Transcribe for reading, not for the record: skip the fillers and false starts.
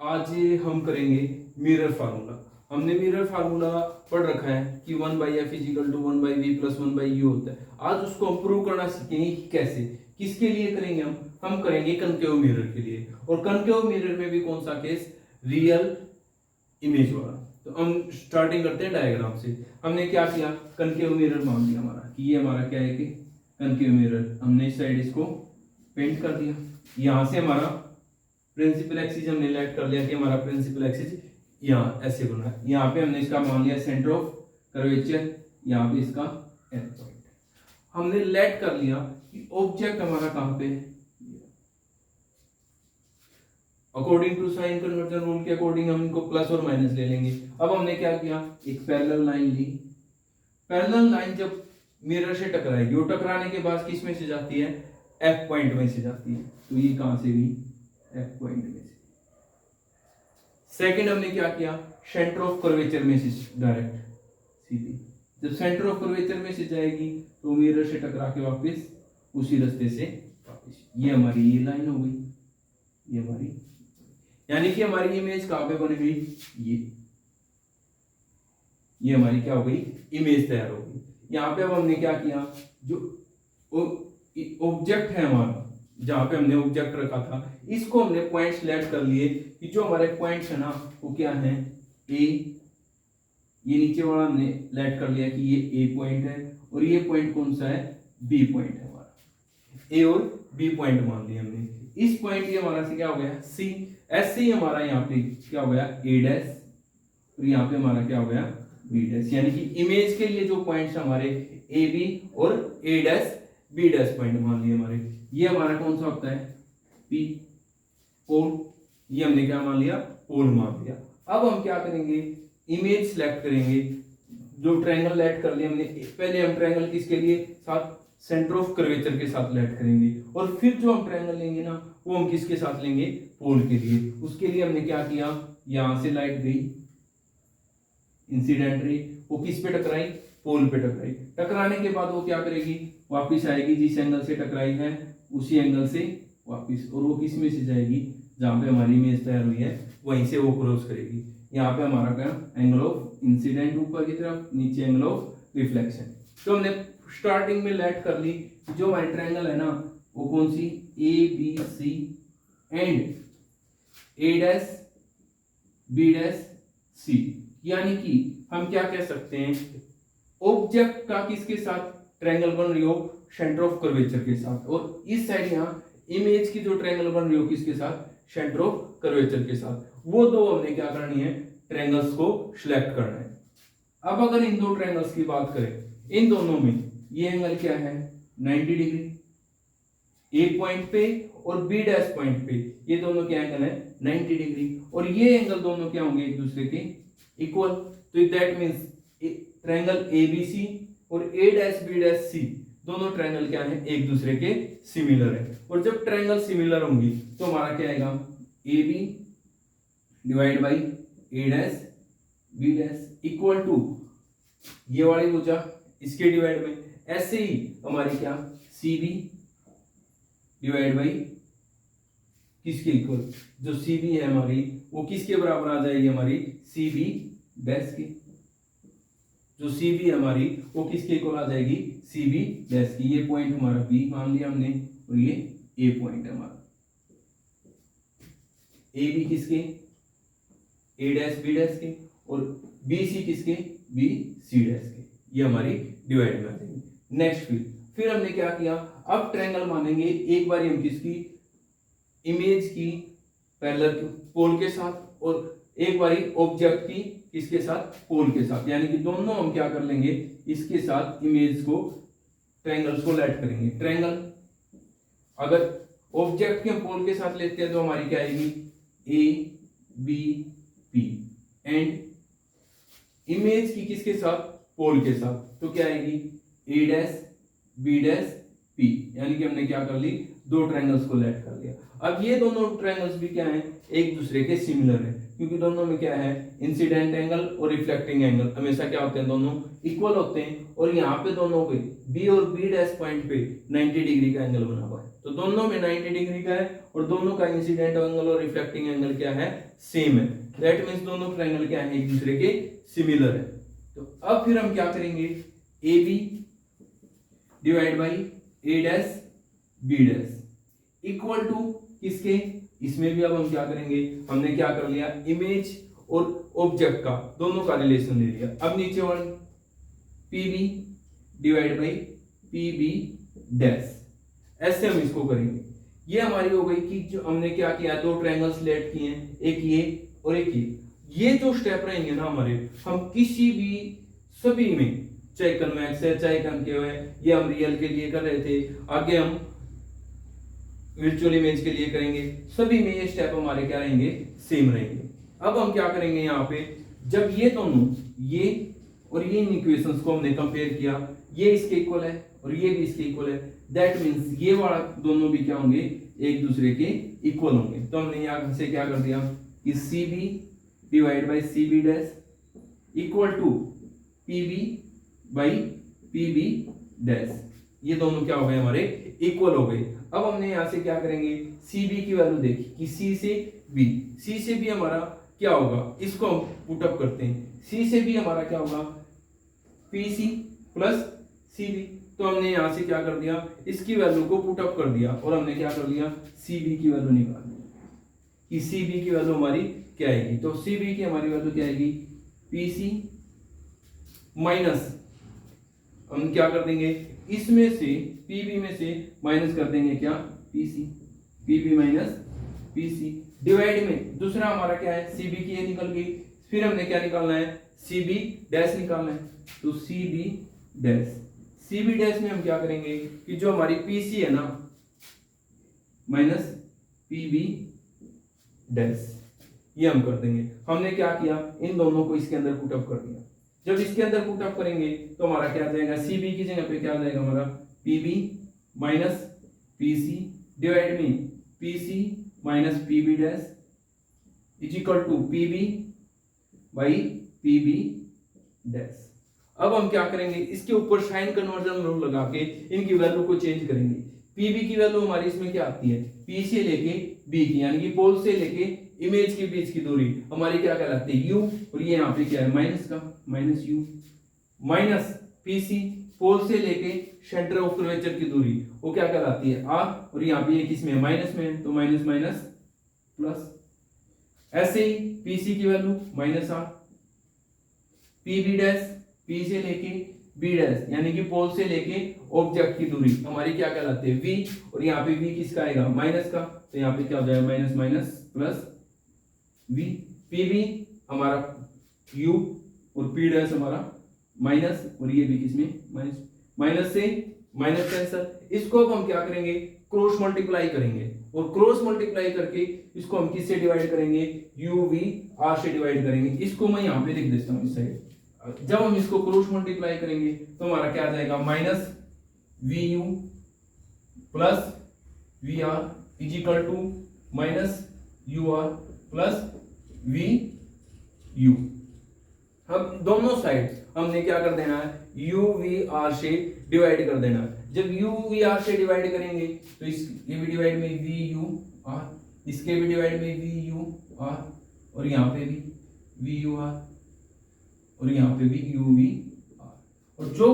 आज हम करेंगे मिरर फार्मूला। हमने मिरर फार्मूला पढ़ रखा है कि 1/f is equal to 1/v plus 1/u होता है। आज उसको हम प्रूव करना सीखेंगे कि कैसे, किसके लिए करेंगे। हम करेंगे कनकेव मिरर के लिए। और कनकेव मिरर में भी कौन सा केस, रियल इमेज वाला। तो हम स्टार्टिंग करते हैं डायग्राम से। हमने क्या किया, कनकेव मिरर मान लिया हमारा कि ये हमारा क्या है कि कनकेव मिरर। हमने इस साइड इसको पेंट कर दिया। यहां से हमारा प्रिंसिपल एक्सिस हमने लेट कर लिया कि हमारा प्रिंसिपल एक्सिस यहाँ ऐसे बना है। यहाँ पे हमने इसका मान लिया सेंटर ऑफ कर्वेचर, यहाँ पे इसका एंड पॉइंट। हमने लेट कर लिया कि ऑब्जेक्ट हमारा कहां पे है। According to sine conversion rule के अकॉर्डिंग हम इनको प्लस और माइनस ले लेंगे। अब हमने क्या किया, एक पैरेलल लाइन ली। पैरेलल लाइन जब मिरर से टकराएगी, वो टकराने के बाद किस में से जाती है, एफ पॉइंट में से जाती है। तो ये कहां से भी, एफ पॉइंट में से। सेकंड हमने क्या किया, सेंटर ऑफ कर्वेचर में से डायरेक्ट सीधी। जब सेंटर ऑफ कर्वेचर में से जाएगी तो मिरर से टकरा के वापस उसी रास्ते से वापस। ये हमारी ये लाइन हो गई, ये हमारी, यानी कि हमारी इमेज कहां पे बन गई, ये हमारी क्या हो गई, इमेज तैयार हो गई। यहां पे अब हमने क्या किया, जो ऑब्जेक्ट है हमारा, जहां पे हमने ऑब्जेक्ट रखा था, इसको हमने पॉइंट सिलेक्ट कर लिए कि जो हमारे पॉइंट्स है ना वो क्या है, ए। ये नीचे वाला हमने लेट कर लिया कि ये ए पॉइंट है, और ये पॉइंट कौन सा है, बी पॉइंट है हमारा। ए और बी पॉइंट मान लिया हमने। इस पॉइंट ये हमारा से क्या हो गया, सी। ऐसे ही हमारा यहाँ पे क्या हो गया, ए डैश, और यहाँ पे हमारा क्या हो गया, बी डैश। यानी कि इमेज के लिए जो पॉइंट्स हमारे ए बी और ए डैश बी डैश पॉइंट मान लिए हमारे। ये हमारा कौन सा होता है, पी, पोल। ये हमने क्या मान लिया, पोल मान लिया। अब हम क्या करेंगे, इमेज सेलेक्ट करेंगे। जो ट्रायंगल लेट कर लिया हमने, पहले हम ट्रायंगल किसके लिए, साथ सेंटर ऑफ कर्वेचर के साथ लेट करेंगे, और फिर जो हम ट्रायंगल लेंगे ना वो हम किसके साथ लेंगे, पोल के लिए। उसके लिए हमने क्या किया, यहां से लाइट गई इंसिडेंट रे, वो किस पे टकराई, पोल पे टकराई। टकराने के बाद वो क्या करेगी, वापस आएगी जिस एंगल से टकराई है उसी एंगल से वापस, और वो किस में से जाएगी, जहां पे हमारी इमेज तैयार हुई है वहीं से वो क्रॉस करेगी। यहाँ पे हमारा क्या, एंगल ऑफ इंसिडेंट ऊपर की तरफ, नीचे एंगल ऑफ रिफ्लेक्शन। तो हमने स्टार्टिंग में लेट कर ली जो हमारी ट्रायंगल है ना वो कौन सी, A B C and A dash B dash C. यानी कि हम क्या कह सकते हैं, ऑब्जेक्ट का किसके साथ ट्रायंगल बन रही हो, सेंटर ऑफ कर्वेचर के साथ, और इस साइड यहाँ इमेज की जो ट्रायंगल बन रही हो किसके साथ, सेंटर ऑफ कर्वेचर के साथ। वो दो हमने क्या करनी है, ट्रायंगल्स को सिलेक्ट करना है। अब अगर इन दो ट्रायंगल्स की बात करें, इन दोनों में ये एंगल क्या है, 90 डिग्री ए पॉइंट पे और बी डैश पॉइंट पे, ये दोनों क्या एंगल है, 90 डिग्री। और ये एंगल दोनों क्या होंगे, एक दूसरे के इक्वल। तो दैट मींस ट्रायंगल एबीसी और ए डैश बी डैश सी दोनों ट्रायंगल क्या है, एक दूसरे के सिमिलर है। और जब ट्रायंगल सिमिलर होंगी तो हमारा क्या आएगा, A B divide by A dash B dash equal to ये वाली भुजा इसके डिवाइड में। ऐसे ही हमारी क्या, सी बी डिवाइड बाई किसके इक्वल, जो सी बी है हमारी वो किसके बराबर आ जाएगी, हमारी सी बी डैश की। जो सी बी हमारी वो किसके इक्वल आ जाएगी, सी बी डैश की। ये पॉइंट हमारा बी मान लिया हमने, और ये ए पॉइंट है हमारा। ए बी किसके, ए डैश बी डैश के, और बी सी किसके, बी सी डैश के। ये हमारी डिवाइड में आ जाएगी। नेक्स्ट फिर हमने क्या किया, अब ट्रायंगल मानेंगे एक बार हम किसकी, इमेज की पैरेलल पोल के साथ, और एक बारी ऑब्जेक्ट की किसके साथ, पोल के साथ। यानी कि दोनों हम क्या कर लेंगे, इसके साथ इमेज को ट्रायंगल्स को लेट करेंगे। ट्रायंगल अगर ऑब्जेक्ट के पोल के साथ लेते हैं तो हमारी क्या आएगी, A B P, and image की किसके साथ, पोल के साथ, तो क्या आएगी, A dash B dash P. यानी कि हमने क्या कर ली, दो ट्रायंगल्स को लेट कर लिया। अब ये दोनों ट्रायंगल्स भी क्या हैं, एक दूसरे के सिमिलर है, क्योंकि दोनों में क्या है, इंसिडेंट एंगल और रिफ्लेक्टिंग एंगल हमेशा क्या होते हैं, दोनों इक्वल होते हैं। और यहाँ पे दोनों पे बी और बी डैश पॉइंट पे 90 डिग्री का एंगल बना हुआ है। तो दोनों में 90 डिग्री का है और दोनों का इंसिडेंट एंगल और रिफ्लेक्टिंग एंगल क्या है, सेम है। दैट मींस दोनों ट्रायंगल क्या है, एक दूसरे के सिमिलर है। तो अब फिर हम क्या करेंगे, A B divide by A dash B dash equal to किसके, इसमें भी अब हम क्या करेंगे, हमने क्या कर लिया, इमेज और ऑब्जेक्ट का दोनों का रिलेशन ले लिया। अब नीचे one P B divide by P B dash, ऐसे हम इसको करेंगे। ये हमारी हो गई कि जो हमने क्या किया, दो ट्रायंगल्स सेलेक्ट किए हैं, एक ये और एक ये जो स्टेप रहेंगे ना हमारे, हम किसी भी सभी में, चाहे कन्वेक्स है चाहे कनकेव है, ये हम रियल के लिए कर रहे थे, आगे हम वर्चुअल इमेज के लिए करेंगे, सभी में ये स्टेप हमारे क्या रहेंगे, सेम रहेंगे। अब हम क्या करेंगे, यहाँ पे जब ये दोनों, ये और ये इन इक्वेशंस को हमने कंपेयर किया, ये इसके इक्वल है और ये भी इसके इक्वल है, दैट मींस ये वाला दोनों भी क्या होंगे, एक दूसरे के इक्वल होंगे। तो हमने यहाँ से क्या कर दिया कि C B divide by C B dash equal to P B by P B dash, ये दोनों क्या हो गए, हमारे इक्वल हो गए। अब हमने यहाँ से क्या करेंगे, सी बी की वैल्यू देखी कि सी से बी, सी से बी हमारा क्या होगा, इसको हम पुट अप करते हैं, सी से बी हमारा क्या होगा, P C plus C B. तो हमने यहाँ से क्या कर दिया, इसकी वैल्यू को पुट अप कर दिया और हमने क्या कर लिया, सी बी की वैल्यू निकाल दी कि सी बी की वैल्यू हमारी क्या आएगी। तो सी बी की हमारी वैल्यू क्या आएगी, पी सी माइनस, हम क्या कर देंगे, इसमें से पी बी में से माइनस कर देंगे क्या, P C, P B minus P C divide में दूसरा हमारा क्या है, सी बी की ये निकल गई, फिर हमने क्या निकालना है, सी बी डैश निकालना है। तो C B dash, C B dash में हम क्या करेंगे कि जो हमारी पी सी है ना माइनस पी बी डैश, ये हम कर देंगे। हमने क्या किया, इन दोनों को इसके अंदर पुट अप कर दिया। जब इसके अंदर पुट अप करेंगे तो हमारा क्या आ जाएगा, सी बी की जगह पे क्या आ जाएगा हमारा, P B minus P C divide में P C minus P B dash is equal to P B by P B dash. अब हम क्या करेंगे, इसके ऊपर साइन कन्वर्जन रूल लगा के इनकी वैल्यू को चेंज करेंगे। पी बी की वैल्यू हमारी इसमें क्या आती है, पी से लेके बी की, यानी कि पोल से लेके इमेज के बीच की दूरी हमारी क्या कहलाती है, यू, और ये यहाँ पे क्या है, माइनस का, minus U, minus P C pole से लेके सेंटर ऑफ कर्वेचर की दूरी वो क्या कहलाती है, आर, और यहाँ पे ये किसमें है, माइनस में है, तो माइनस माइनस प्लस। ऐसे ही पी सी की value minus R, P B dash P से लेके बी डैश यानी कि पोल से लेके ऑब्जेक्ट की दूरी हमारी क्या कहलाती है, वी, और यहाँ पे वी किसका आएगा, माइनस का, तो यहाँ पे क्या हो जाएगा, minus minus plus V. P B हमारा यू और पी डैश हमारा माइनस, और ये भी किसमें माइनस, माइनस से माइनस कैंसर। इसको अब हम क्या करेंगे, क्रॉस मल्टीप्लाई करेंगे, और क्रॉस मल्टीप्लाई करके इसको हम किससे डिवाइड करेंगे, यू वी आर से डिवाइड करेंगे। इसको मैं यहाँ पे लिख देता हूँ इस साइड। जब हम इसको क्रॉस मल्टीप्लाई करेंगे तो हमारा क्या आ जाएगा, minus V U plus V R is equal to minus U R plus V U. अब दोनों साइड हमने क्या कर देना है, यू वी आर से डिवाइड कर देना है। जब यू वी आर से डिवाइड करेंगे तो इसके भी डिवाइड में वी यू आर, इसके भी डिवाइड में वी यू आर, और यहाँ पे भी वी यू आर, और यहाँ पे भी यू वी आर, और जो